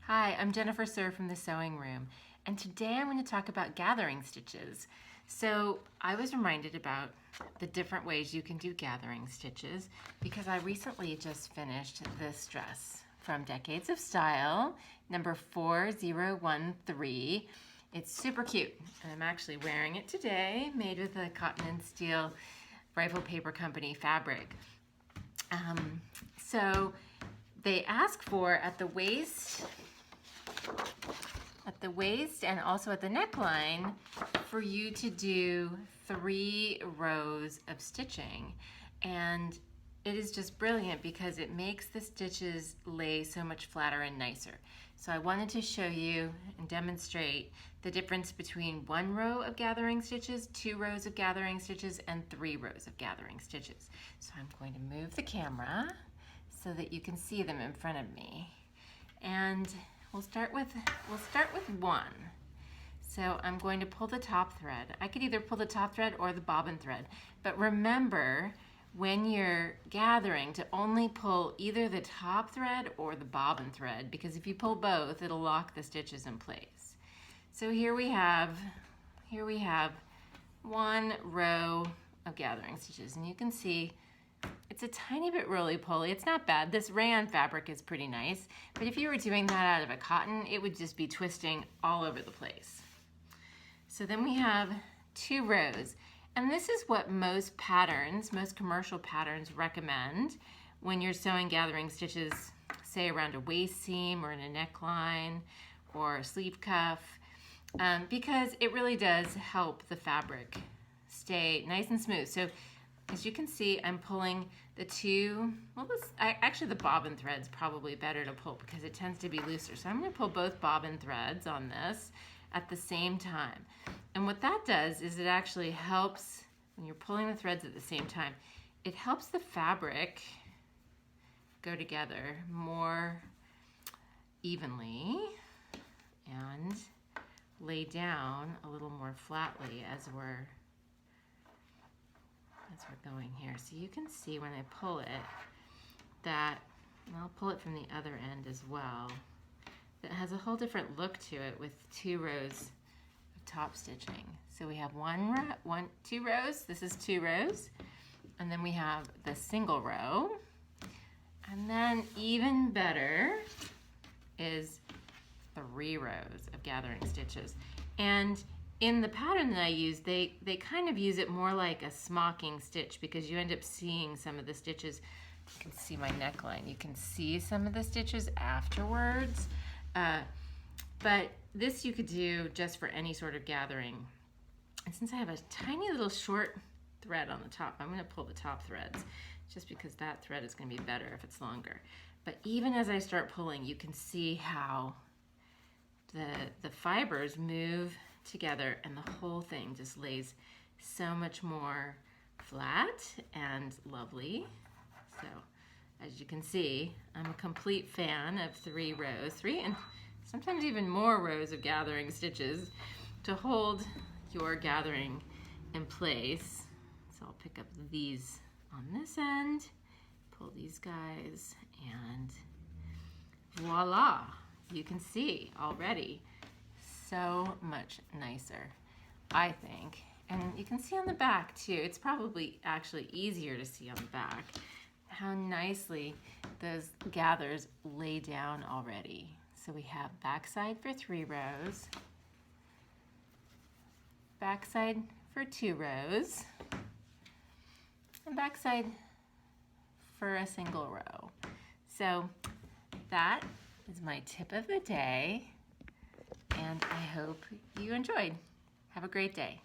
Hi, I'm Jennifer Sir from the Sewing Room, and today I'm going to talk about gathering stitches. So I was reminded about the different ways you can do gathering stitches because I recently just finished this dress from Decades of Style, number 4013. It's super cute, and I'm actually wearing it today, made with a cotton and steel Rifle Paper Company fabric. So they ask for at the waist and also at the neckline for you to do 3 rows of stitching, and it is just brilliant because it makes the stitches lay so much flatter and nicer. So I wanted to show you and demonstrate the difference between 1 row of gathering stitches, 2 rows of gathering stitches, and 3 rows of gathering stitches. So I'm going to move the camera so that you can see them in front of me. And we'll start with 1. So I'm going to pull the top thread. I could either pull the top thread or the bobbin thread, but remember when you're gathering to only pull either the top thread or the bobbin thread, because if you pull both, it'll lock the stitches in place. So here we have 1 row of gathering stitches, and you can see it's a tiny bit roly-poly. It's not bad. This rayon fabric is pretty nice, but if you were doing that out of a cotton, it would just be twisting all over the place. So then we have 2 rows, and this is what most commercial patterns recommend when you're sewing gathering stitches, say around a waist seam or in a neckline or a sleeve cuff, because it really does help the fabric stay nice and smooth. So as you can see, I'm pulling the 2, actually the bobbin thread's probably better to pull because it tends to be looser. So I'm going to pull both bobbin threads on this at the same time. And what that does is it actually helps, when you're pulling the threads at the same time, it helps the fabric go together more evenly and lay down a little more flatly as we're going here. So you can see when I pull it that, and I'll pull it from the other end as well, that has a whole different look to it with 2 rows of top stitching. So we have 2 rows, this is 2 rows, and then we have the single row, and then even better is 3 rows of gathering stitches. And in the pattern that I use, they kind of use it more like a smocking stitch because you end up seeing some of the stitches. You can see my neckline. You can see some of the stitches afterwards. But this you could do just for any sort of gathering. And since I have a tiny little short thread on the top, I'm going to pull the top threads just because that thread is going to be better if it's longer. But even as I start pulling, you can see how the fibers move together and the whole thing just lays so much more flat and lovely. So as you can see, I'm a complete fan of 3 rows, 3 and sometimes even more rows of gathering stitches to hold your gathering in place. So I'll pick up these on this end, pull these guys, and voila, you can see already so much nicer, I think. And you can see on the back too, it's probably actually easier to see on the back how nicely those gathers lay down already. So we have backside for 3 rows, backside for 2 rows, and backside for a single row. So that is my tip of the day, and I hope you enjoyed. Have a great day.